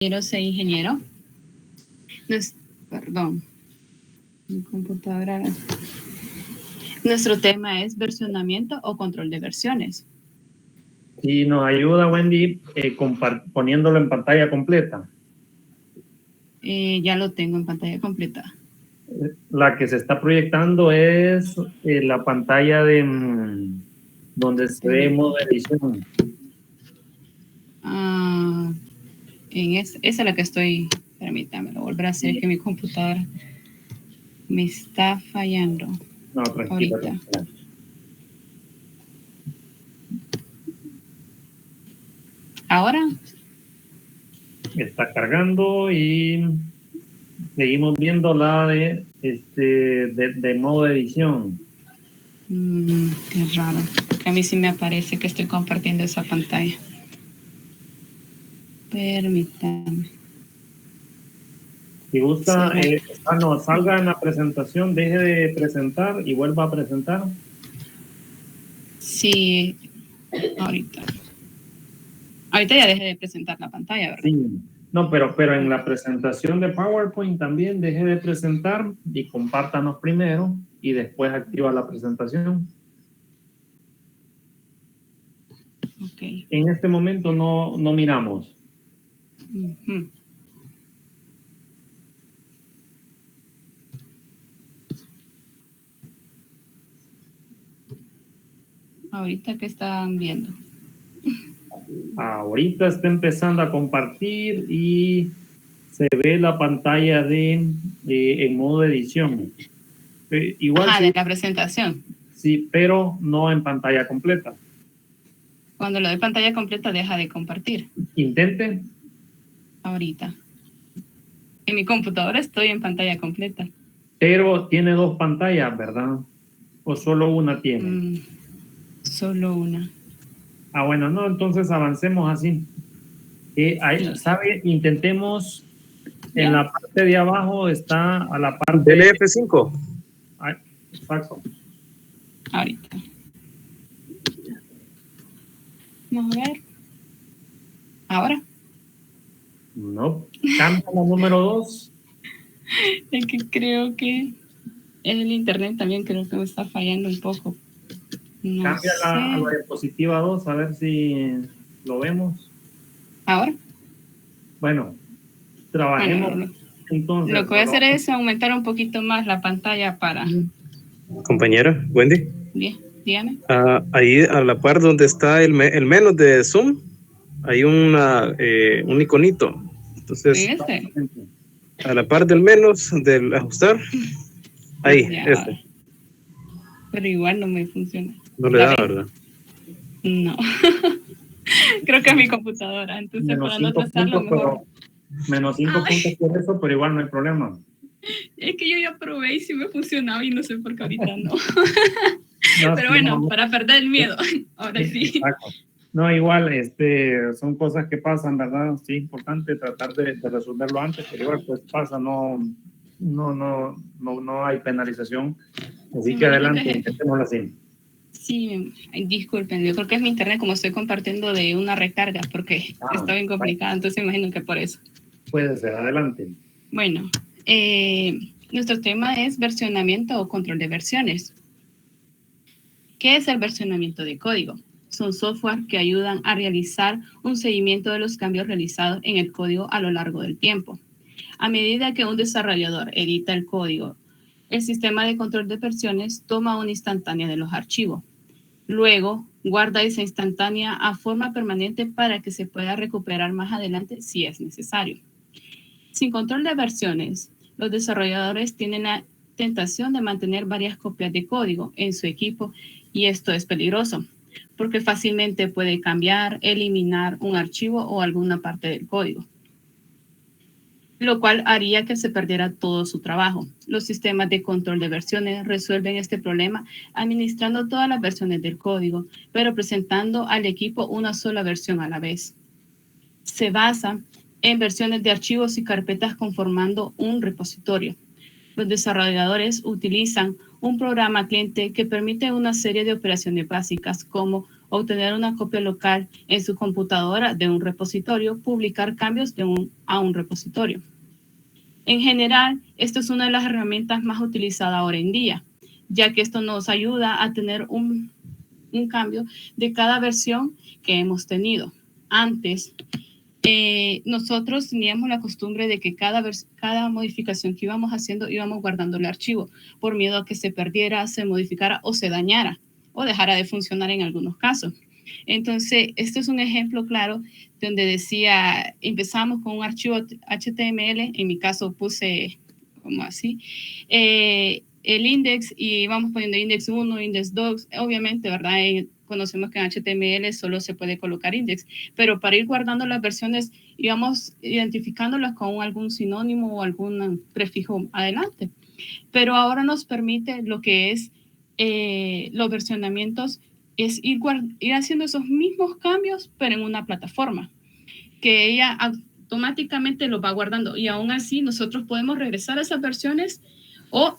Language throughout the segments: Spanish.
Quiero ser ingeniero. Perdón, mi computadora. Nuestro tema es versionamiento o control de versiones. Y nos ayuda, Wendy, poniéndolo en pantalla completa. Ya lo tengo en pantalla completa. La que se está proyectando es la pantalla de donde se ve modo edición. Esa es la que estoy. Permítame, lo volveré a hacer, que mi computadora me está fallando. No, tranquila. Ahorita. ¿Ahora? Está cargando y seguimos viendo la de modo edición. Qué raro. A mí sí me aparece que estoy compartiendo esa pantalla. Permítame. Si gusta, salga en la presentación, deje de presentar y vuelva a presentar. Sí, ahorita. Ahorita ya dejé de presentar la pantalla, ¿verdad? Sí. No, pero en la presentación de PowerPoint también deje de presentar y compártanos primero y después activa la presentación. Okay. En este momento no miramos. Ahorita, ¿qué están viendo? Ahorita está empezando a compartir y se ve la pantalla en modo edición. Igual de la presentación. Sí, pero no en pantalla completa. Cuando lo doy pantalla completa, deja de compartir. Intente. Ahorita. En mi computadora estoy en pantalla completa. Pero tiene dos pantallas, ¿verdad? ¿O solo una tiene? Solo una. Bueno, no, entonces avancemos así. ¿Sabe? Intentemos, en la parte de abajo está a la parte... Del F5. Exacto. Ahorita. Vamos a ver. ¿Ahora? No. Cambia la número 2. Es que creo que en el internet también creo que me está fallando un poco. Cambia a la diapositiva 2, a ver si lo vemos. ¿Ahora? Bueno, trabajemos. Bueno, entonces, lo que voy a hacer es aumentar un poquito más la pantalla para... Compañera, Wendy. Bien, dígame. Ahí a la par donde está el menos de Zoom, hay un iconito. Entonces, a la par del menos, del ajustar, ahí, este. Pero igual no me funciona. No le da, ¿verdad? No. Creo que es mi computadora. Entonces, menos para no trazarlo mejor. Menos 5 puntos por eso, pero igual no hay problema. Es que yo ya probé y sí me funcionaba y no sé por qué ahorita no. Pero bueno, para perder el miedo. Ahora sí. Exacto. No, igual, son cosas que pasan, ¿verdad? Sí, es importante tratar de resolverlo antes, pero igual pues pasa, no hay penalización. Así que adelante, intentémoslo así. Sí, disculpen, yo creo que es mi internet, como estoy compartiendo de una recarga, porque está bien complicada, entonces imagino que por eso. Puede ser, adelante. Bueno, nuestro tema es versionamiento o control de versiones. ¿Qué es el versionamiento de código? Son software que ayudan a realizar un seguimiento de los cambios realizados en el código a lo largo del tiempo. A medida que un desarrollador edita el código, el sistema de control de versiones toma una instantánea de los archivos. Luego, guarda esa instantánea a forma permanente para que se pueda recuperar más adelante si es necesario. Sin control de versiones, los desarrolladores tienen la tentación de mantener varias copias de código en su equipo y esto es peligroso porque fácilmente puede cambiar, eliminar un archivo o alguna parte del código, lo cual haría que se perdiera todo su trabajo. Los sistemas de control de versiones resuelven este problema administrando todas las versiones del código, pero presentando al equipo una sola versión a la vez. Se basa en versiones de archivos y carpetas conformando un repositorio. Los desarrolladores utilizan un programa cliente que permite una serie de operaciones básicas como obtener una copia local en su computadora de un repositorio, publicar cambios a un repositorio. En general, esto es una de las herramientas más utilizadas ahora en día, ya que esto nos ayuda a tener un cambio de cada versión que hemos tenido. Antes, nosotros teníamos la costumbre de que cada modificación que íbamos haciendo, íbamos guardando el archivo, por miedo a que se perdiera, se modificara o se dañara, o dejara de funcionar en algunos casos. Entonces, esto es un ejemplo claro donde decía, empezamos con un archivo HTML, en mi caso puse como así, el index y vamos poniendo index 1, index 2, obviamente, ¿verdad? Conocemos que en HTML solo se puede colocar index, pero para ir guardando las versiones íbamos identificándolas con algún sinónimo o algún prefijo adelante. Pero ahora nos permite lo que es los versionamientos, es ir haciendo esos mismos cambios, pero en una plataforma, que ella automáticamente los va guardando. Y aún así nosotros podemos regresar a esas versiones o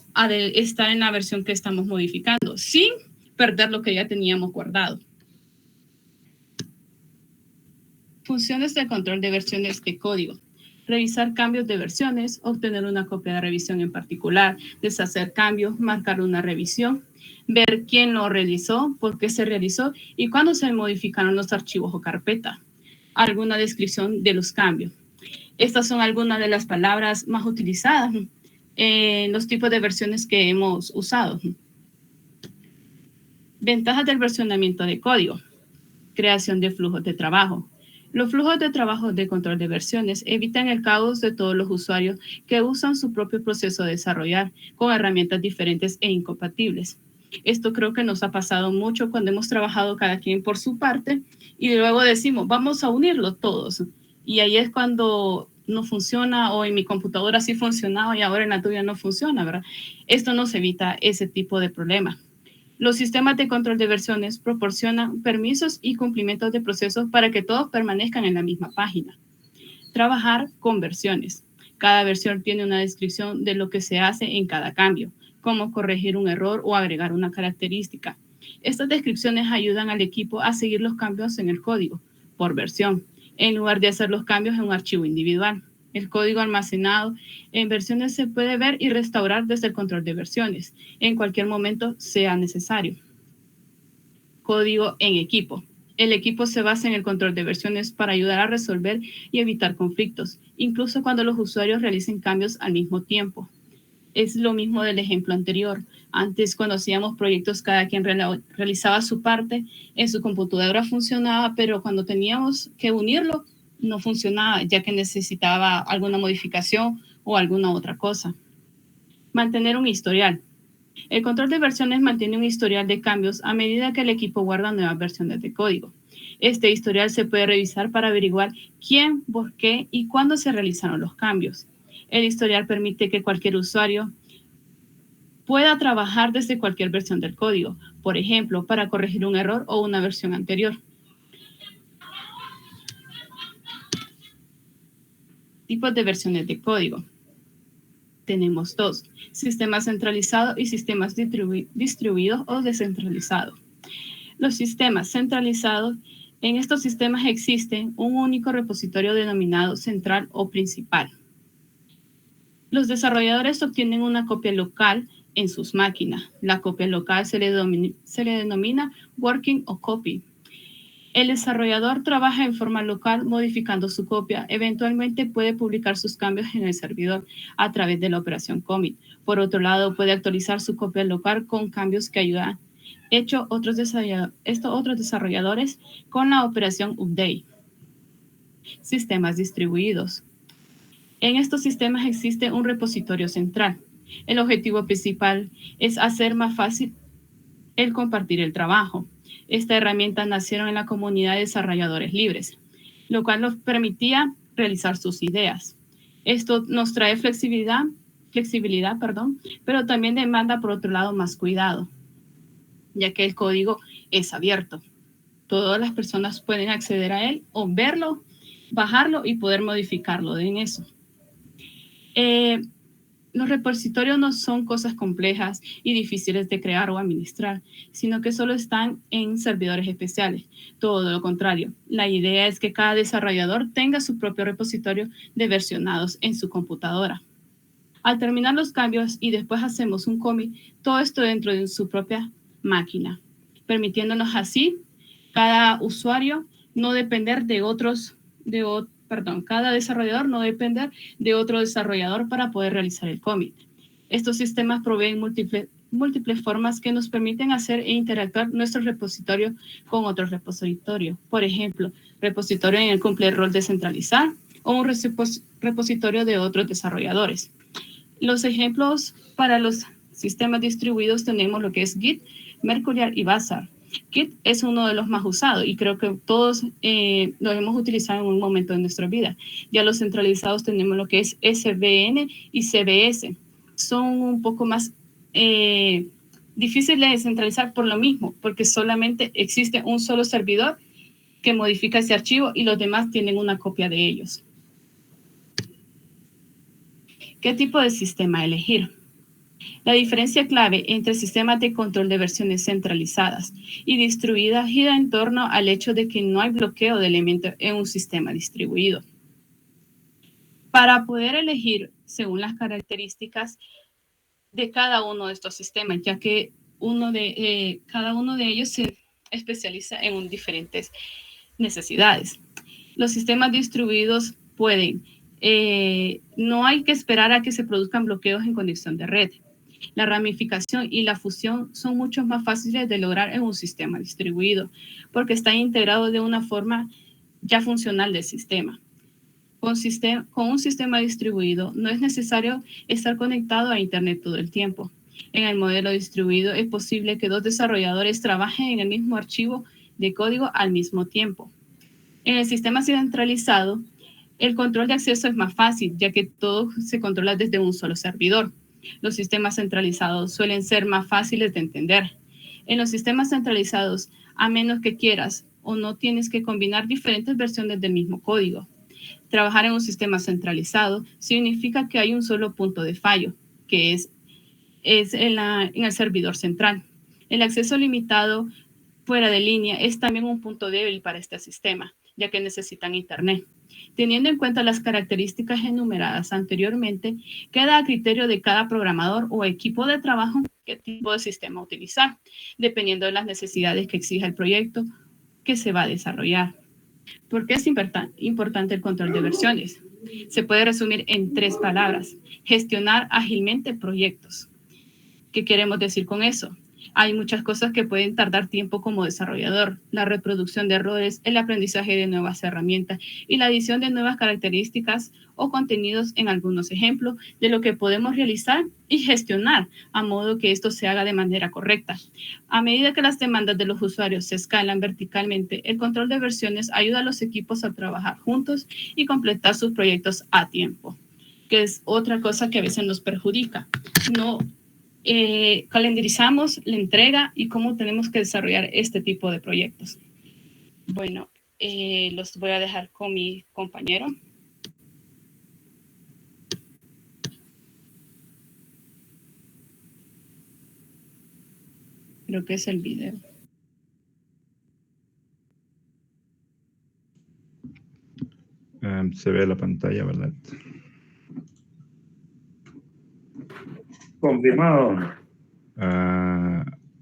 estar en la versión que estamos modificando, sin perder lo que ya teníamos guardado. Funciones de control de versiones de código. Revisar cambios de versiones, obtener una copia de revisión en particular, deshacer cambios, marcar una revisión, ver quién lo realizó, por qué se realizó y cuándo se modificaron los archivos o carpeta. Alguna descripción de los cambios. Estas son algunas de las palabras más utilizadas en los tipos de versiones que hemos usado. Ventajas del versionamiento de código. Creación de flujos de trabajo. Los flujos de trabajo de control de versiones evitan el caos de todos los usuarios que usan su propio proceso de desarrollar con herramientas diferentes e incompatibles. Esto creo que nos ha pasado mucho cuando hemos trabajado cada quien por su parte y luego decimos, vamos a unirlo todos. Y ahí es cuando no funciona, o en mi computadora sí funcionaba y ahora en la tuya no funciona, ¿verdad? Esto nos evita ese tipo de problema. Los sistemas de control de versiones proporcionan permisos y cumplimientos de procesos para que todos permanezcan en la misma página. Trabajar con versiones. Cada versión tiene una descripción de lo que se hace en cada cambio, como corregir un error o agregar una característica. Estas descripciones ayudan al equipo a seguir los cambios en el código por versión, en lugar de hacer los cambios en un archivo individual. El código almacenado en versiones se puede ver y restaurar desde el control de versiones, en cualquier momento sea necesario. Código en equipo. El equipo se basa en el control de versiones para ayudar a resolver y evitar conflictos, incluso cuando los usuarios realicen cambios al mismo tiempo. Es lo mismo del ejemplo anterior. Antes, cuando hacíamos proyectos, cada quien realizaba su parte, en su computadora funcionaba, pero cuando teníamos que unirlo, no funcionaba, ya que necesitaba alguna modificación o alguna otra cosa. Mantener un historial. El control de versiones mantiene un historial de cambios a medida que el equipo guarda nuevas versiones de código. Este historial se puede revisar para averiguar quién, por qué y cuándo se realizaron los cambios. El historial permite que cualquier usuario pueda trabajar desde cualquier versión del código, por ejemplo, para corregir un error o una versión anterior. Tipos de versiones de código. Tenemos dos: sistema centralizado y sistemas distribuidos o descentralizados. Los sistemas centralizados, en estos sistemas existe un único repositorio denominado central o principal. Los desarrolladores obtienen una copia local en sus máquinas. La copia local se le denomina working o copy. El desarrollador trabaja en forma local modificando su copia. Eventualmente puede publicar sus cambios en el servidor a través de la operación commit. Por otro lado, puede actualizar su copia local con cambios que ayudan otros desarrolladores con la operación update. Sistemas distribuidos. En estos sistemas existe un repositorio central. El objetivo principal es hacer más fácil el compartir el trabajo. Esta herramienta nacieron en la comunidad de desarrolladores libres, lo cual nos permitía realizar sus ideas. Esto nos trae flexibilidad, pero también demanda, por otro lado, más cuidado, ya que el código es abierto. Todas las personas pueden acceder a él o verlo, bajarlo y poder modificarlo en eso. Los repositorios no son cosas complejas y difíciles de crear o administrar, sino que solo están en servidores especiales. Todo lo contrario, la idea es que cada desarrollador tenga su propio repositorio de versionados en su computadora. Al terminar los cambios y después hacemos un commit, todo esto dentro de su propia máquina, permitiéndonos así cada usuario no depender de cada desarrollador no depender de otro desarrollador para poder realizar el commit. Estos sistemas proveen múltiples formas que nos permiten hacer e interactuar nuestro repositorio con otros repositorios. Por ejemplo, repositorio en el cumple el rol de centralizar o un repositorio de otros desarrolladores. Los ejemplos para los sistemas distribuidos tenemos lo que es Git, Mercurial y Bazaar. Git es uno de los más usados y creo que todos lo hemos utilizado en un momento de nuestra vida. Ya los centralizados tenemos lo que es SVN y CBS. Son un poco más difíciles de centralizar por lo mismo, porque solamente existe un solo servidor que modifica ese archivo y los demás tienen una copia de ellos. ¿Qué tipo de sistema elegir? La diferencia clave entre sistemas de control de versiones centralizadas y distribuidas gira en torno al hecho de que no hay bloqueo de elementos en un sistema distribuido. Para poder elegir según las características de cada uno de estos sistemas, ya que cada uno de ellos se especializa en diferentes necesidades. Los sistemas distribuidos pueden no hay que esperar a que se produzcan bloqueos en conexión de red. La ramificación y la fusión son mucho más fáciles de lograr en un sistema distribuido, porque están integrados de una forma ya funcional del sistema. Con un sistema distribuido no es necesario estar conectado a Internet todo el tiempo. En el modelo distribuido es posible que dos desarrolladores trabajen en el mismo archivo de código al mismo tiempo. En el sistema centralizado, el control de acceso es más fácil, ya que todo se controla desde un solo servidor. Los sistemas centralizados suelen ser más fáciles de entender. En los sistemas centralizados, a menos que quieras o no, tienes que combinar diferentes versiones del mismo código. Trabajar en un sistema centralizado significa que hay un solo punto de fallo, que es en el servidor central. El acceso limitado fuera de línea es también un punto débil para este sistema, ya que necesitan Internet. Teniendo en cuenta las características enumeradas anteriormente, queda a criterio de cada programador o equipo de trabajo qué tipo de sistema utilizar, dependiendo de las necesidades que exija el proyecto que se va a desarrollar. ¿Por qué es importante el control de versiones? Se puede resumir en 3 palabras: gestionar ágilmente proyectos. ¿Qué queremos decir con eso? Hay muchas cosas que pueden tardar tiempo como desarrollador: la reproducción de errores, el aprendizaje de nuevas herramientas y la adición de nuevas características o contenidos en algunos ejemplos de lo que podemos realizar y gestionar, a modo que esto se haga de manera correcta. A medida que las demandas de los usuarios se escalan verticalmente, el control de versiones ayuda a los equipos a trabajar juntos y completar sus proyectos a tiempo, que es otra cosa que a veces nos perjudica. No calendarizamos la entrega y cómo tenemos que desarrollar este tipo de proyectos. Bueno, los voy a dejar con mi compañero. Creo que es el video. Se ve la pantalla, ¿verdad? Confirmado.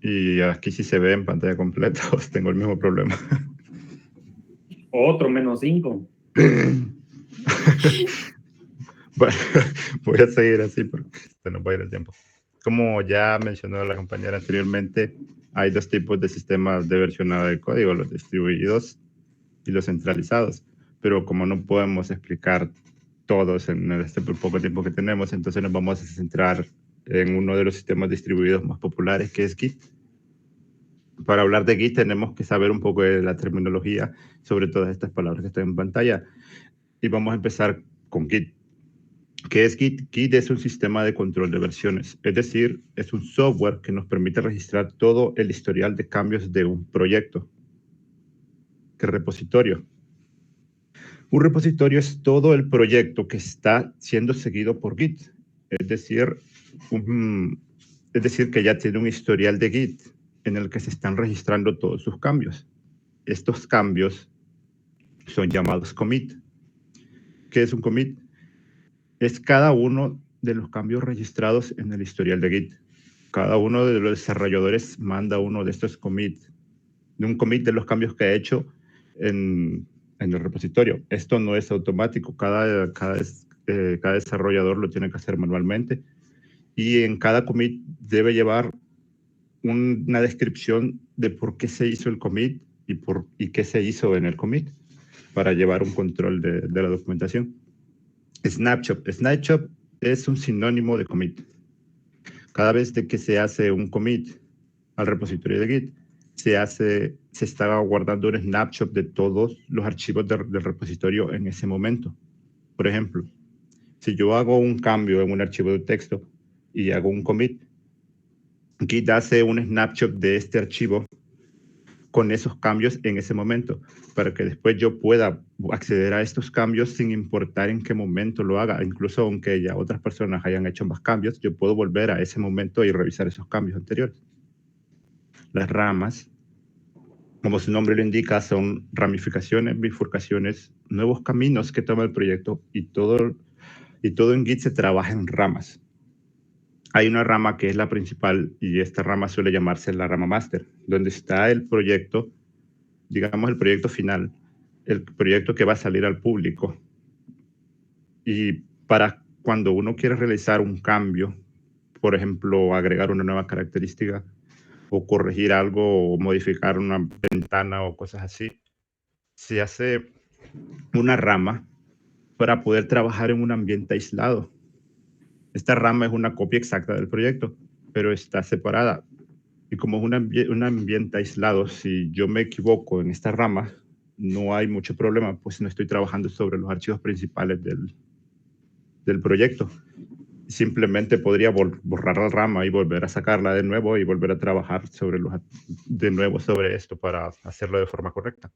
Y aquí sí se ve en pantalla completa, os tengo el mismo problema. Otro -5. Bueno, voy a seguir así porque se nos va a ir el tiempo. Como ya mencionó la compañera anteriormente, hay 2 tipos de sistemas de versionado de código: los distribuidos y los centralizados. Pero como no podemos explicar todos en este poco tiempo que tenemos, entonces nos vamos a centrar en uno de los sistemas distribuidos más populares, que es Git. Para hablar de Git tenemos que saber un poco de la terminología sobre todas estas palabras que están en pantalla. Y vamos a empezar con Git. ¿Qué es Git? Git es un sistema de control de versiones, es decir, es un software que nos permite registrar todo el historial de cambios de un proyecto. ¿Qué repositorio? Un repositorio es todo el proyecto que está siendo seguido por Git. es decir, que ya tiene un historial de Git en el que se están registrando todos sus cambios. Estos cambios son llamados commit. ¿Qué es un commit? Es cada uno de los cambios registrados en el historial de Git. Cada uno de los desarrolladores manda uno de estos commits, un commit de los cambios que ha hecho en el repositorio. Esto no es automático, cada desarrollador lo tiene que hacer manualmente, y en cada commit debe llevar una descripción de por qué se hizo el commit y qué se hizo en el commit, para llevar un control de la documentación. Snapshot es un sinónimo de commit. Cada vez que se hace un commit al repositorio de Git, se está guardando un snapshot de todos los archivos del repositorio en ese momento. Por ejemplo, si yo hago un cambio en un archivo de texto y hago un commit, Git hace un snapshot de este archivo con esos cambios en ese momento, para que después yo pueda acceder a estos cambios sin importar en qué momento lo haga. Incluso aunque ya otras personas hayan hecho más cambios, yo puedo volver a ese momento y revisar esos cambios anteriores. Las ramas, como su nombre lo indica, son ramificaciones, bifurcaciones, nuevos caminos que toma el proyecto, y todo en Git se trabaja en ramas. Hay una rama que es la principal, y esta rama suele llamarse la rama master, donde está el proyecto, digamos el proyecto final, el proyecto que va a salir al público. Y para cuando uno quiere realizar un cambio, por ejemplo, agregar una nueva característica, o corregir algo, o modificar una ventana o cosas así, se hace una rama para poder trabajar en un ambiente aislado. Esta rama es una copia exacta del proyecto, pero está separada. Y como es un ambiente aislado, si yo me equivoco en esta rama, no hay mucho problema, pues no estoy trabajando sobre los archivos principales del proyecto. Simplemente podría borrar la rama y volver a sacarla de nuevo y volver a trabajar de nuevo sobre esto para hacerlo de forma correcta.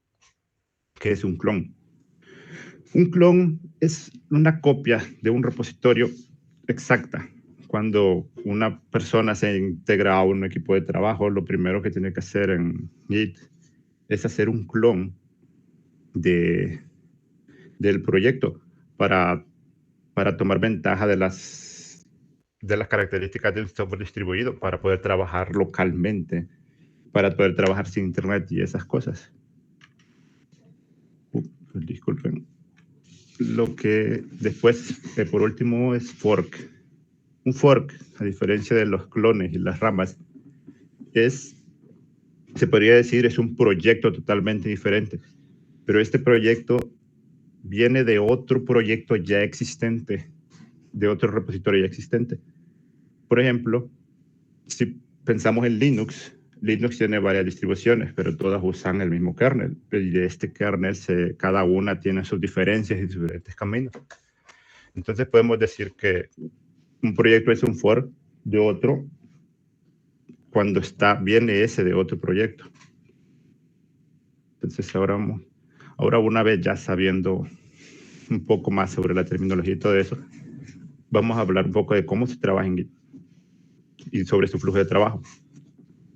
¿Qué es un clon? Un clon es una copia de un repositorio exacta. Cuando una persona se integra a un equipo de trabajo, lo primero que tiene que hacer en Git es hacer un clon del proyecto para tomar ventaja de las características del software distribuido, para poder trabajar localmente, para poder trabajar sin internet y esas cosas. Disculpen. Lo que después, por último, es fork. Un fork, a diferencia de los clones y las ramas, se podría decir, es un proyecto totalmente diferente. Pero este proyecto viene de otro proyecto ya existente, de otro repositorio ya existente. Por ejemplo, si pensamos en Linux tiene varias distribuciones, pero todas usan el mismo kernel. Y de este kernel, cada una tiene sus diferencias y diferentes caminos. Entonces podemos decir que un proyecto es un fork de otro cuando viene ese de otro proyecto. Entonces ahora una vez ya sabiendo un poco más sobre la terminología y todo eso, vamos a hablar un poco de cómo se trabaja en Git y sobre su flujo de trabajo.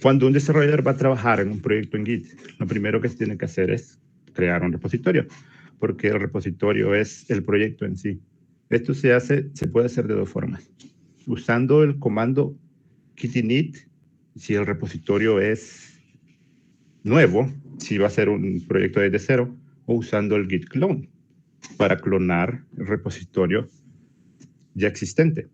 Cuando un desarrollador va a trabajar en un proyecto en Git, lo primero que se tiene que hacer es crear un repositorio, porque el repositorio es el proyecto en sí. Esto se puede hacer de dos formas. Usando el comando git init, si el repositorio es nuevo, si va a ser un proyecto desde cero, o usando el git clone para clonar el repositorio ya existente.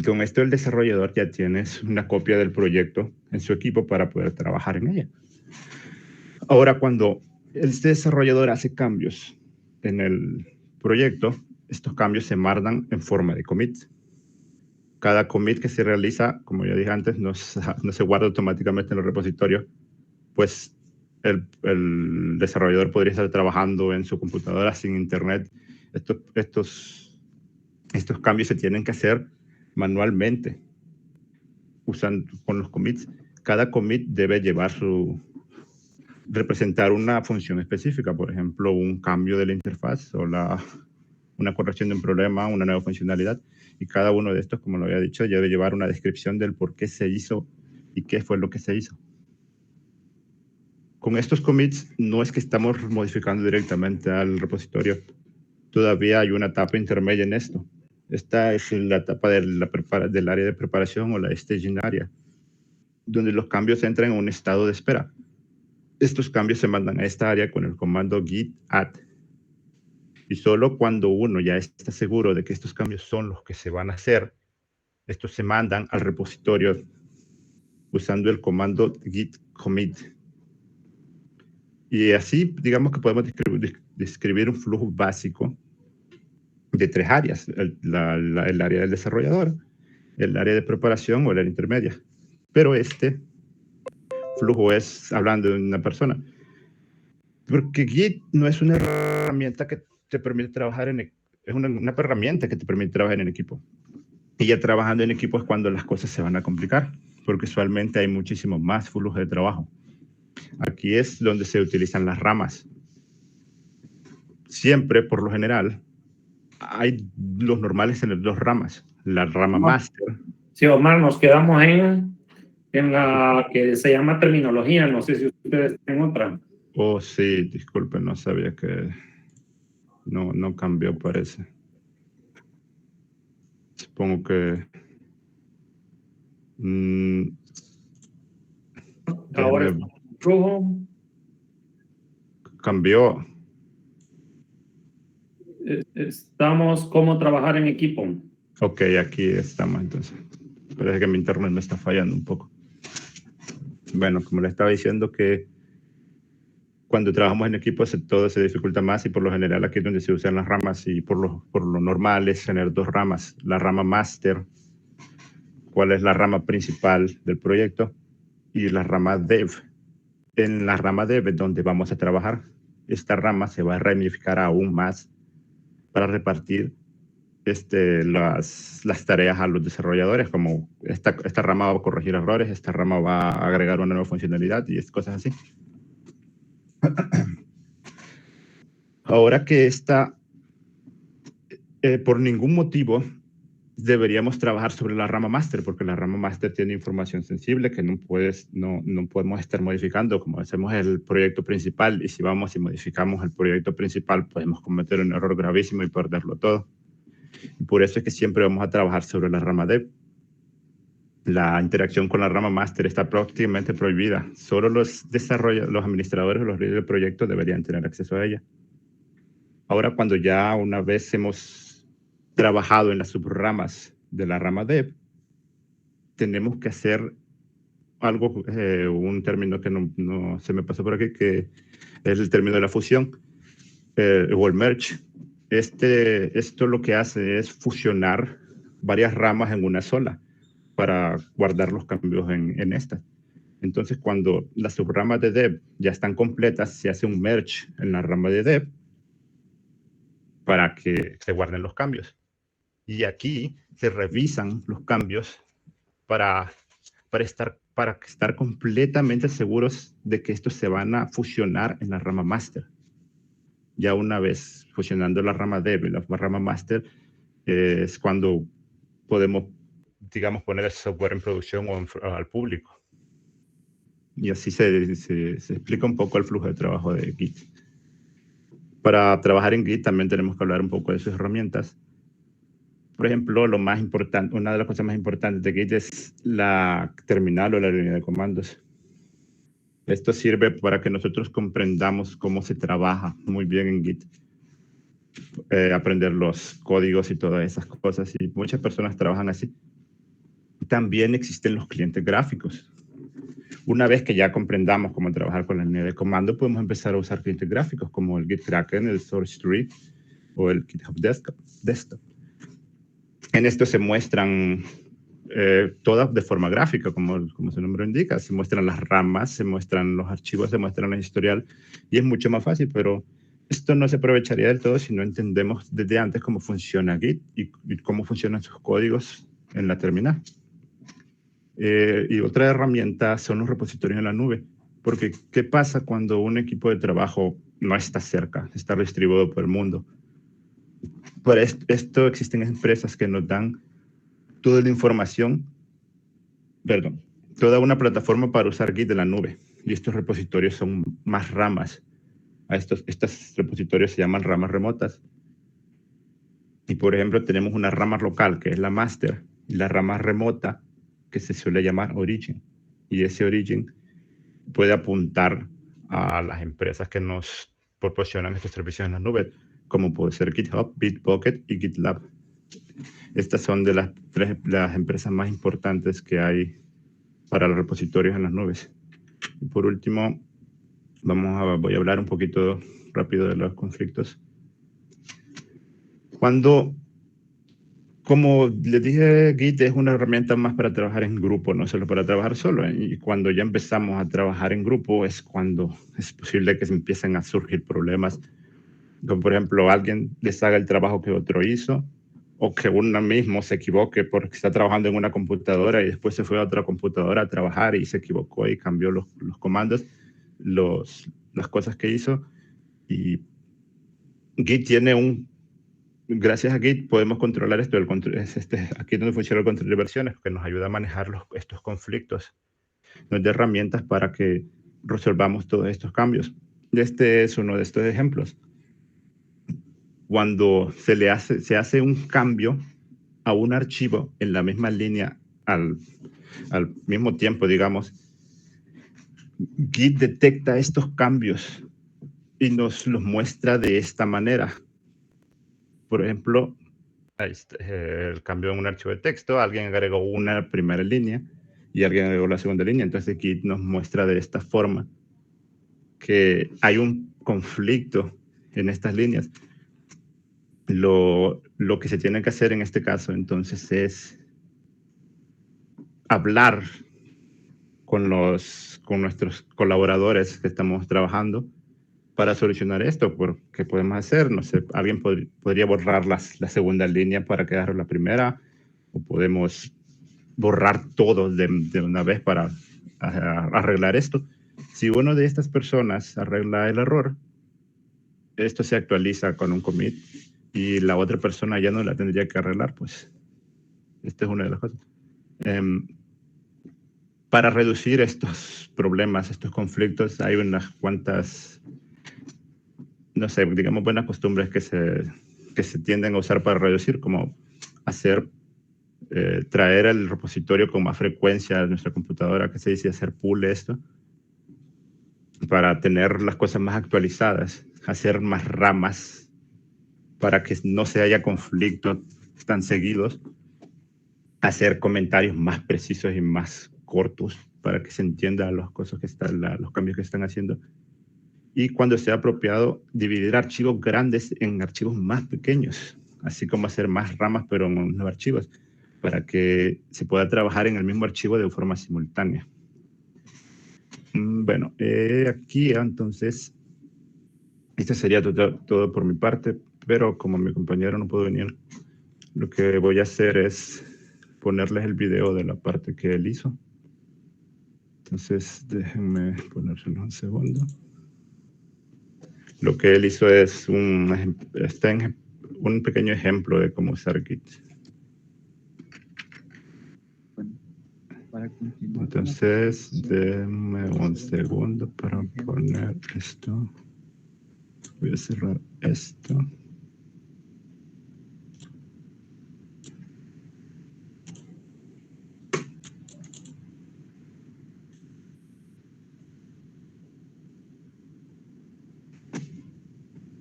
Con esto el desarrollador ya tiene una copia del proyecto en su equipo para poder trabajar en ella. Ahora, cuando este desarrollador hace cambios en el proyecto, estos cambios se marcan en forma de commits. Cada commit que se realiza, como ya dije antes, no se guarda automáticamente en el repositorio, pues el desarrollador podría estar trabajando en su computadora sin internet. Estos cambios se tienen que hacer manualmente, usando con los commits. Cada commit debe representar una función específica, por ejemplo, un cambio de la interfaz o una corrección de un problema, una nueva funcionalidad, y cada uno de estos, como lo había dicho, debe llevar una descripción del por qué se hizo y qué fue lo que se hizo. Con estos commits no es que estamos modificando directamente al repositorio, todavía hay una etapa intermedia en esto. Esta es la etapa del área de preparación o la staging area, donde los cambios entran en un estado de espera. Estos cambios se mandan a esta área con el comando git add. Y solo cuando uno ya está seguro de que estos cambios son los que se van a hacer, estos se mandan al repositorio usando el comando git commit. Y así, digamos que podemos describir un flujo básico de 3 áreas, el área del desarrollador, el área de preparación o el área intermedia. Pero este flujo es hablando de una persona. Porque Git no es una herramienta que te permite trabajar es una herramienta que te permite trabajar en equipo. Y ya trabajando en equipo es cuando las cosas se van a complicar, porque usualmente hay muchísimo más flujos de trabajo. Aquí es donde se utilizan las ramas. Siempre, por lo general, hay los normales en las 2 ramas. La rama master. Sí, Omar, nos quedamos en la que se llama terminología. No sé si ustedes tienen otra. Oh, sí, disculpen, no sabía que no cambió, parece. Supongo que... Ahora flujo. Cambió. Estamos cómo trabajar en equipo. Ok, aquí estamos entonces. Parece que mi internet me está fallando un poco. Bueno, como le estaba diciendo que cuando trabajamos en equipo todo se dificulta más y por lo general aquí es donde se usan las ramas y por lo normal es tener 2 ramas. La rama master, cuál es la rama principal del proyecto, y la rama dev. En la rama dev es donde vamos a trabajar. Esta rama se va a ramificar aún más para repartir las tareas a los desarrolladores, como esta rama va a corregir errores, esta rama va a agregar una nueva funcionalidad y cosas así. Ahora que por ningún motivo deberíamos trabajar sobre la rama master, porque la rama master tiene información sensible que no podemos estar modificando como hacemos el proyecto principal, y si vamos y modificamos el proyecto principal podemos cometer un error gravísimo y perderlo todo. Y por eso es que siempre vamos a trabajar sobre la rama dev. La interacción con la rama master está prácticamente prohibida. Solo los administradores o los líderes del proyecto deberían tener acceso a ella. Ahora, cuando ya una vez hemos trabajado en las subramas de la rama dev, tenemos que hacer algo, un término que no se me pasó por aquí, que es el término de la fusión, o el merge. Esto lo que hace es fusionar varias ramas en una sola para guardar los cambios en esta. Entonces, cuando las subramas de dev ya están completas, se hace un merge en la rama de dev para que se guarden los cambios. Y aquí se revisan los cambios para estar completamente seguros de que estos se van a fusionar en la rama master. Ya una vez fusionando la rama dev y la rama master, es cuando podemos, digamos, poner el software en producción o al público. Y así se explica un poco el flujo de trabajo de Git. Para trabajar en Git también tenemos que hablar un poco de sus herramientas. Por ejemplo, lo más importante, una de las cosas más importantes de Git es la terminal o la línea de comandos. Esto sirve para que nosotros comprendamos cómo se trabaja muy bien en Git. Aprender los códigos y todas esas cosas, y muchas personas trabajan así. También existen los clientes gráficos. Una vez que ya comprendamos cómo trabajar con la línea de comando, podemos empezar a usar clientes gráficos como el Git Kraken, el SourceTree o el GitHub Desktop. En esto se muestran todas de forma gráfica, como su nombre indica. Se muestran las ramas, se muestran los archivos, se muestran el historial, y es mucho más fácil, pero esto no se aprovecharía del todo si no entendemos desde antes cómo funciona Git y cómo funcionan sus códigos en la terminal. Y otra herramienta son los repositorios en la nube, porque ¿qué pasa cuando un equipo de trabajo no está cerca, está distribuido por el mundo? Por esto existen empresas que nos dan toda la información, toda una plataforma para usar Git de la nube. Y estos repositorios son más ramas. Estos repositorios se llaman ramas remotas. Y por ejemplo, tenemos una rama local, que es la master, y la rama remota, que se suele llamar origin. Y ese origin puede apuntar a las empresas que nos proporcionan estos servicios en la nube, como puede ser GitHub, Bitbucket y GitLab. Estas son de las empresas más importantes que hay para los repositorios en las nubes. Y por último, voy a hablar un poquito rápido de los conflictos. Como les dije, Git es una herramienta más para trabajar en grupo, no solo para trabajar solo. Y cuando ya empezamos a trabajar en grupo es cuando es posible que se empiecen a surgir problemas. Como por ejemplo, alguien les haga el trabajo que otro hizo, o que uno mismo se equivoque porque está trabajando en una computadora y después se fue a otra computadora a trabajar y se equivocó y cambió los comandos, las cosas que hizo. Y Git tiene gracias a Git podemos controlar esto. Aquí donde funciona el control de versiones, que nos ayuda a manejar estos conflictos. Nos da herramientas para que resolvamos todos estos cambios. Este es uno de estos ejemplos. Cuando se hace un cambio a un archivo en la misma línea al mismo tiempo, digamos, Git detecta estos cambios y nos los muestra de esta manera. Por ejemplo, el cambio en un archivo de texto, alguien agregó una primera línea y alguien agregó la segunda línea. Entonces Git nos muestra de esta forma que hay un conflicto en estas líneas. Lo que se tiene que hacer en este caso, entonces, es hablar con nuestros colaboradores que estamos trabajando para solucionar esto. ¿Qué podemos hacer? No sé, alguien podría borrar la segunda línea para quedar la primera, o podemos borrar todo de una vez para arreglar esto. Si una de estas personas arregla el error, esto se actualiza con un commit y la otra persona ya no la tendría que arreglar, pues. Esta es una de las cosas. Para reducir estos problemas, estos conflictos, hay unas cuantas, no sé, digamos, buenas costumbres que se tienden a usar para reducir, como traer el repositorio con más frecuencia a nuestra computadora, que se dice hacer pull esto, para tener las cosas más actualizadas, hacer más ramas para que no se haya conflictos tan seguidos, hacer comentarios más precisos y más cortos para que se entiendan las cosas los cambios que están haciendo. Y cuando sea apropiado, dividir archivos grandes en archivos más pequeños, así como hacer más ramas, pero en los archivos, para que se pueda trabajar en el mismo archivo de forma simultánea. Bueno, aquí entonces, esto sería todo por mi parte, pero como mi compañero no pudo venir, lo que voy a hacer es ponerles el video de la parte que él hizo. Entonces, déjenme ponérselo un segundo. Lo que él hizo es un pequeño ejemplo de cómo usar Git. Entonces, denme un segundo para poner esto. Voy a cerrar esto.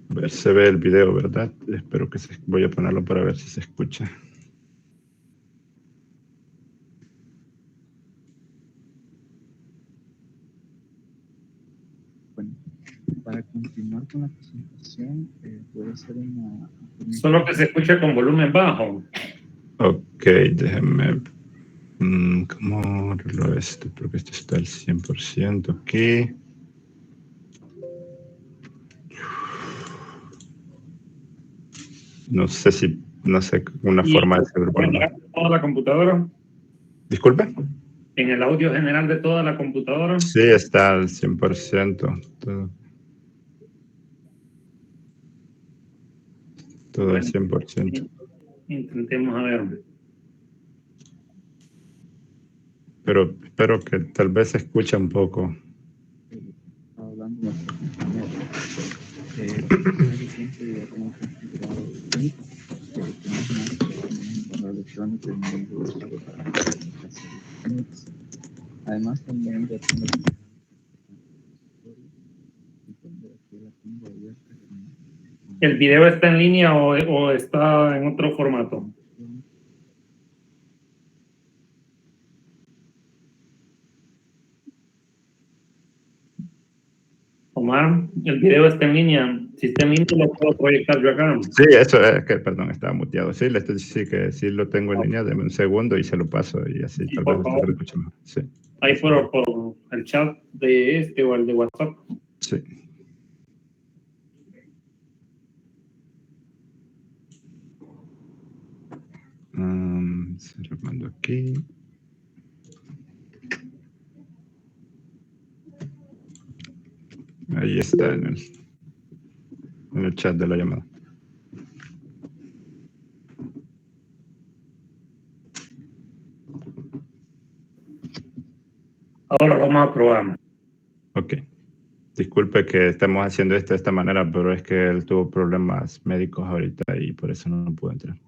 A ver, se ve el video, ¿verdad? Espero que voy a ponerlo para ver si se escucha. Bueno, para continuar con la presentación, puede ser una... Solo que se escucha con volumen bajo. Ok, déjenme... ¿Cómo arreglo esto? Porque esto está al 100% aquí. No sé una forma de hacerlo. ¿Toda la computadora? ¿Disculpe? ¿En el audio general de toda la computadora? Sí, está al 100%. Todo el 100%. Intentemos a ver. Pero espero que tal vez se escuche un poco. Hablando de nuestro compañero, siempre ya tengo configurado el correo electrónico y el nombre de usuario para hacer commits. Además, también ya tengo ¿El video está en línea o está en otro formato? Omar, el video está en línea. Si está en línea, lo puedo proyectar yo acá. Sí, eso es que, perdón, estaba muteado. Sí, sí que sí lo tengo en línea. Deme un segundo y se lo paso y así Y tal por vez usted favor, se lo escuche mejor. Sí. ahí por el chat de este o el de WhatsApp. Sí. Se lo mando aquí. Ahí está en el chat de la llamada. Ahora vamos a probar. Ok. Disculpe que estemos haciendo esto de esta manera, pero es que él tuvo problemas médicos ahorita y por eso no pudo entrar.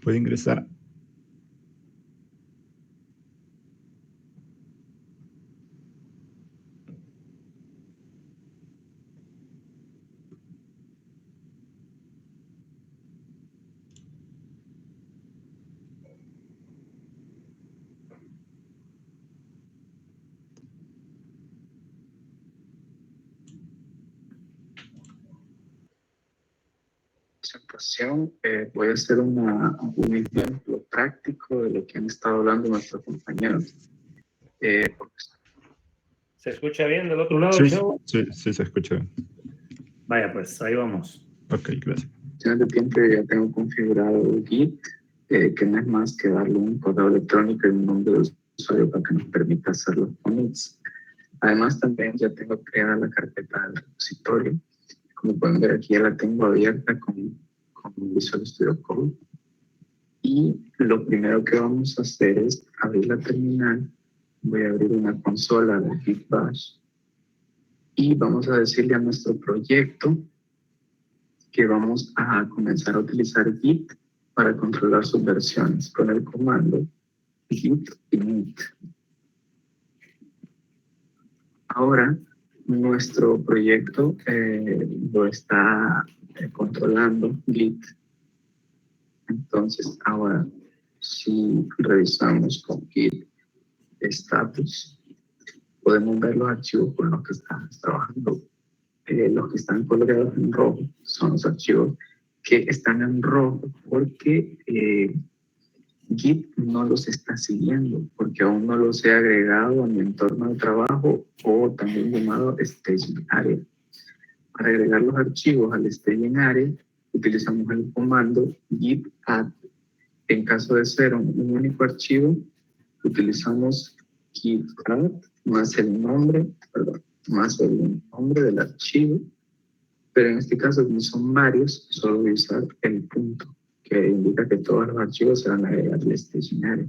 Puede ingresar. Presentación, voy a hacer un ejemplo práctico de lo que han estado hablando nuestros compañeros. ¿Se escucha bien del otro lado, Sí, Chavo? sí, se escucha bien. Vaya, pues ahí vamos. Ok, gracias. De tiempo ya tengo configurado Git, que no es más que darle un correo electrónico y un nombre de usuario para que nos permita hacer los commits. Además, también ya tengo creada la carpeta del repositorio. Como pueden ver aquí, ya la tengo abierta con Visual Studio Code. Y lo primero que vamos a hacer es abrir la terminal. Voy a abrir una consola de Git Bash. Y vamos a decirle a nuestro proyecto que vamos a comenzar a utilizar Git para controlar sus versiones con el comando git init. Ahora, nuestro proyecto lo está controlando Git. Entonces, ahora, si revisamos con Git status, podemos ver los archivos con los que estamos trabajando. Los que están coloreados en rojo son los archivos que están en rojo porque Git no los está siguiendo, porque aún no los he agregado a mi entorno de trabajo o también llamado staging area. Para agregar los archivos al staging area, utilizamos el comando git add. En caso de ser un único archivo, utilizamos git add más el nombre del archivo, pero en este caso, como son varios, solo voy a usar el punto, que indica que todos los archivos se van a agregar al staging area.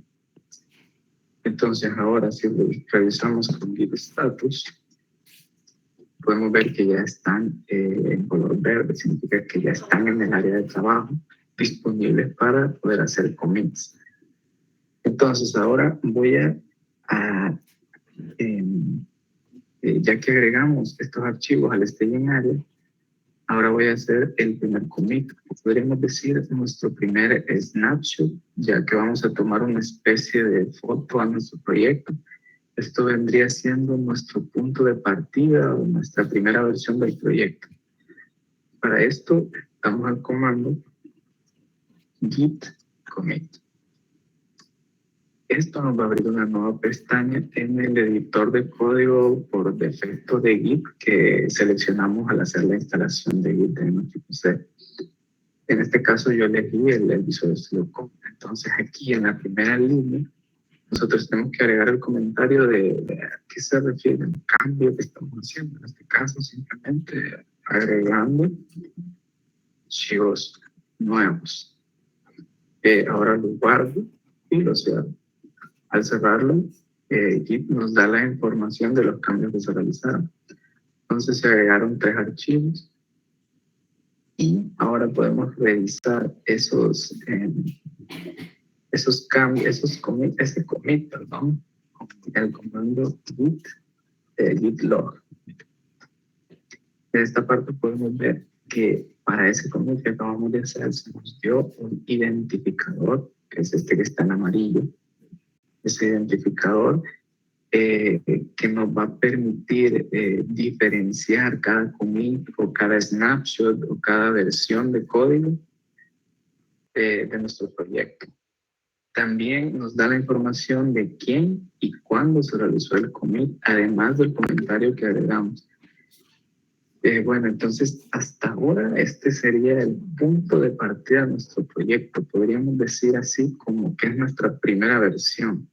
Entonces, ahora, si revisamos con git status, podemos ver que ya están en color verde, significa que ya están en el área de trabajo, disponibles para poder hacer commits. Entonces, ahora voy ya que agregamos estos archivos al staging area, ahora voy a hacer el primer commit. Podríamos decir nuestro primer snapshot, ya que vamos a tomar una especie de foto a nuestro proyecto. Esto vendría siendo nuestro punto de partida o nuestra primera versión del proyecto. Para esto, damos al comando git commit. Esto nos va a abrir una nueva pestaña en el editor de código por defecto de Git que seleccionamos al hacer la instalación de Git en nuestro PC. En este caso yo elegí el Visual Studio Code. Entonces aquí en la primera línea nosotros tenemos que agregar el comentario de a qué se refiere el cambio que estamos haciendo. En este caso simplemente agregando archivos nuevos. Ahora lo guardo y lo cierro. Al cerrarlo, Git nos da la información de los cambios que se realizaron. Entonces se agregaron 3 archivos y ahora podemos revisar esos cambios, ese commit, perdón, con el comando git log. En esta parte podemos ver que para ese commit que acabamos de hacer se nos dio un identificador, que es este que está en amarillo. Ese identificador que nos va a permitir diferenciar cada commit o cada snapshot o cada versión de código de nuestro proyecto. También nos da la información de quién y cuándo se realizó el commit, además del comentario que agregamos. Bueno, entonces hasta ahora este sería el punto de partida de nuestro proyecto. Podríamos decir así como que es nuestra primera versión.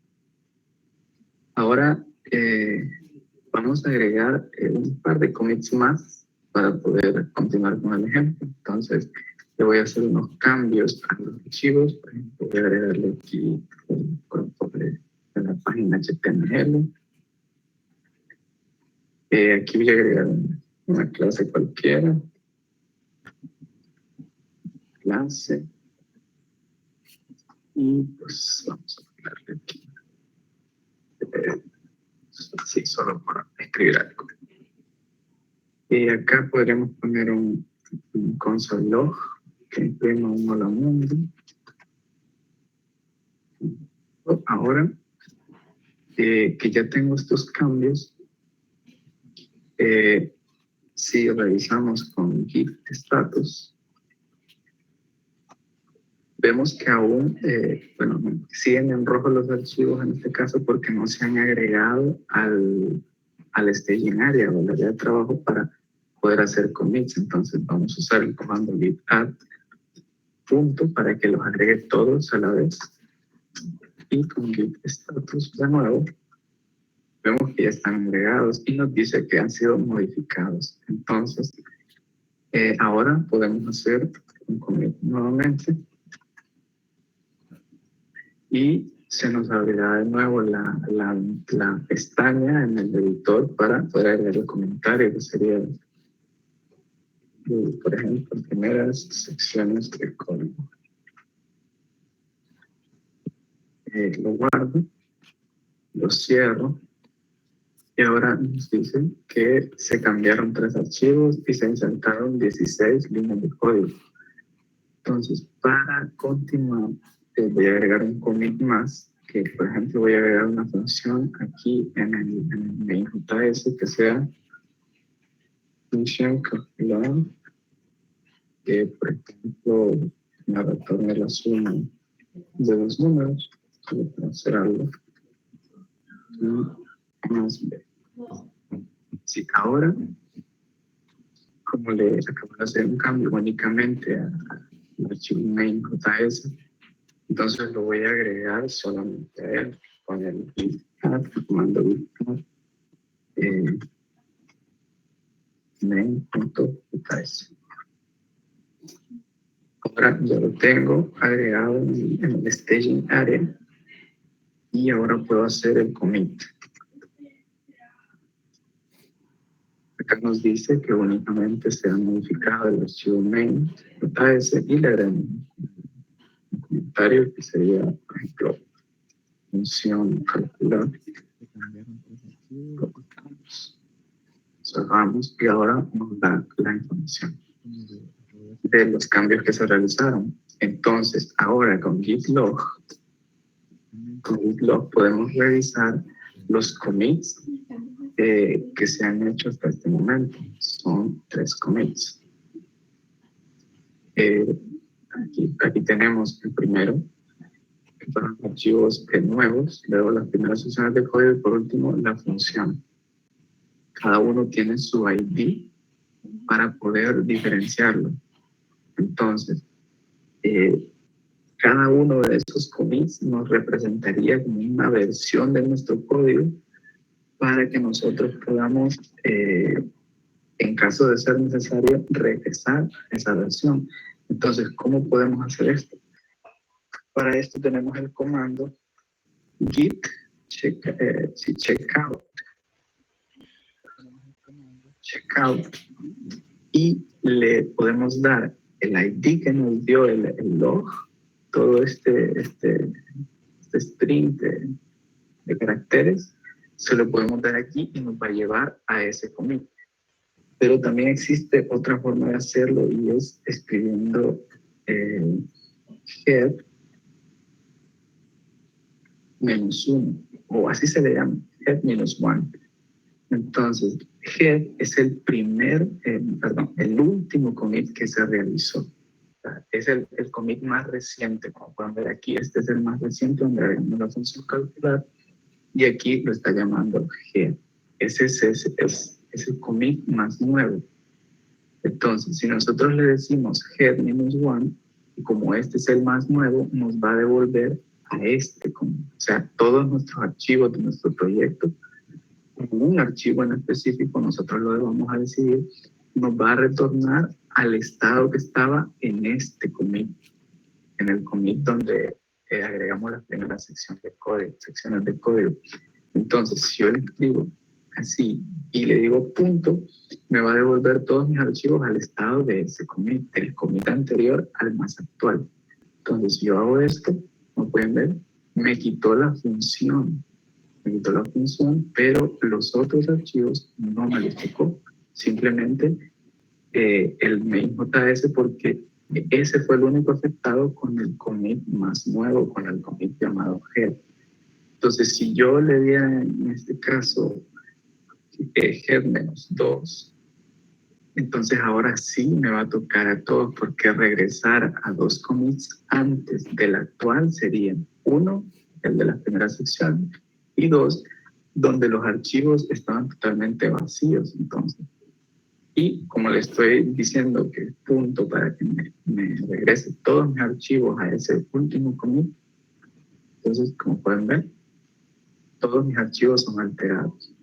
Ahora vamos a agregar un par de commits más para poder continuar con el ejemplo. Entonces, le voy a hacer unos cambios a los archivos. Por ejemplo, voy a agregarle aquí el cuerpo de la página HTML. Aquí voy a agregar una clase cualquiera. Clase. Y pues vamos a ponerle aquí. Sí, solo para escribir algo. Y acá podríamos poner un console log que imprima un hola mundo. Ahora que ya tengo estos cambios, si revisamos con git status, vemos que aún, siguen en rojo los archivos en este caso porque no se han agregado al staging area o al área de trabajo para poder hacer commits. Entonces vamos a usar el comando git add punto para que los agregue todos a la vez. Y con git status de nuevo, vemos que ya están agregados y nos dice que han sido modificados. Entonces, ahora podemos hacer un commit nuevamente. Y se nos abrirá de nuevo la pestaña en el editor para poder agregar el comentario, que sería, por ejemplo, primeras secciones de código. Lo guardo, lo cierro, y ahora nos dice que se cambiaron 3 archivos y se insertaron 16 líneas de código. Entonces, para continuar, voy a agregar un commit más, que por ejemplo voy a agregar una función aquí en el main.js que sea function calculado, que por ejemplo me retorne la suma de 2 números. Voy a hacer algo más b. Sí, ahora como le acabo de hacer un cambio únicamente al archivo main.js, entonces lo voy a agregar solamente a él con el git add, comando git add, main.js. Ahora ya lo tengo agregado en el staging area y ahora puedo hacer el commit. Acá nos dice que únicamente se ha modificado el archivo main.js y le agregamos un comentario que sería, por ejemplo, función calcular. Cerramos y ahora nos da la información de los cambios que se realizaron. Entonces, ahora con git log podemos revisar los commits que se han hecho hasta este momento. Son 3 commits. Aquí tenemos el primero, que fueron archivos nuevos, luego las primeras secciones de código y por último la función. Cada uno tiene su ID para poder diferenciarlo. Entonces, cada uno de esos commits nos representaría como una versión de nuestro código para que nosotros podamos, en caso de ser necesario, regresar esa versión. Entonces, ¿cómo podemos hacer esto? Para esto tenemos el comando git checkout y le podemos dar el ID que nos dio el log, todo este string de caracteres, se lo podemos dar aquí y nos va a llevar a ese commit. Pero también existe otra forma de hacerlo y es escribiendo head -1, o así se le llama, head -1. Entonces, head es el el último commit que se realizó. Es el commit más reciente, como pueden ver aquí, este es el más reciente donde agregamos la función calcular y aquí lo está llamando head. Ese es el commit más nuevo. Entonces, si nosotros le decimos head -1, y como este es el más nuevo, nos va a devolver a este commit. O sea, todos nuestros archivos de nuestro proyecto, como un archivo en específico, nosotros lo vamos a decidir, nos va a retornar al estado que estaba en este commit, en el commit donde agregamos las primeras secciones de código. Entonces, si yo le escribo así y le digo punto, me va a devolver todos mis archivos al estado de ese commit, del commit anterior al más actual. Entonces, si yo hago esto, como pueden ver, me quitó la función, pero los otros archivos no me los tocó. Simplemente el main.js, porque ese fue el único afectado con el commit más nuevo, con el commit llamado head. Entonces, si yo le diera en este caso head -2, entonces ahora sí me va a tocar a todos, porque regresar a 2 commits antes del actual serían 1, el de la primera sección, y 2, donde los archivos estaban totalmente vacíos. Entonces, y como le estoy diciendo que es punto para que me regrese todos mis archivos a ese último commit, entonces, como pueden ver, todos mis archivos son alterados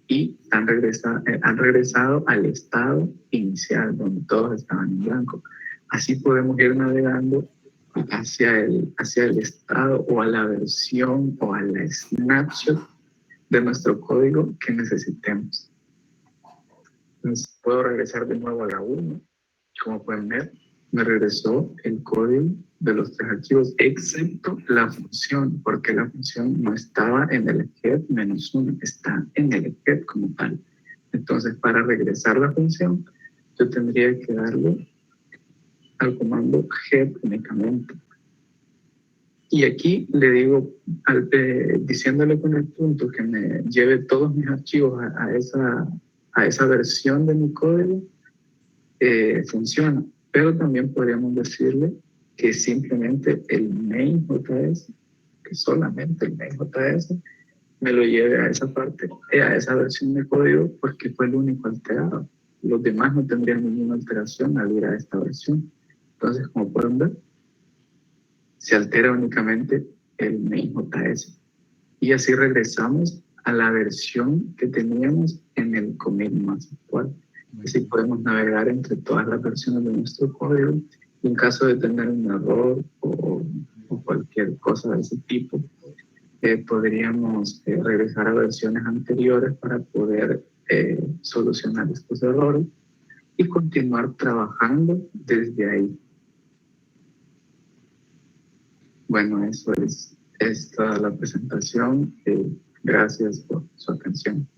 y han regresado al estado inicial, donde todos estaban en blanco. Así podemos ir navegando hacia el estado o a la versión o a la snapshot de nuestro código que necesitemos. Entonces, puedo regresar de nuevo a la 1. Como pueden ver, me regresó el código de los 3 archivos, excepto la función, porque la función no estaba en el head -1, está en el head como tal. Entonces, para regresar la función, yo tendría que darle al comando head únicamente. Y aquí le digo, diciéndole con el punto que me lleve todos mis archivos a esa versión de mi código, funciona. Pero también podríamos decirle que simplemente el main.js, que solamente el main.js, me lo lleve a esa parte, a esa versión de código, porque fue el único alterado. Los demás no tendrían ninguna alteración al ir a esta versión. Entonces, como pueden ver, se altera únicamente el main.js. Y así regresamos a la versión que teníamos en el commit más actual. Así podemos navegar entre todas las versiones de nuestro código. Y en caso de tener un error o cualquier cosa de ese tipo, podríamos regresar a versiones anteriores para poder solucionar estos errores y continuar trabajando desde ahí. Bueno, eso es toda la presentación. Gracias por su atención.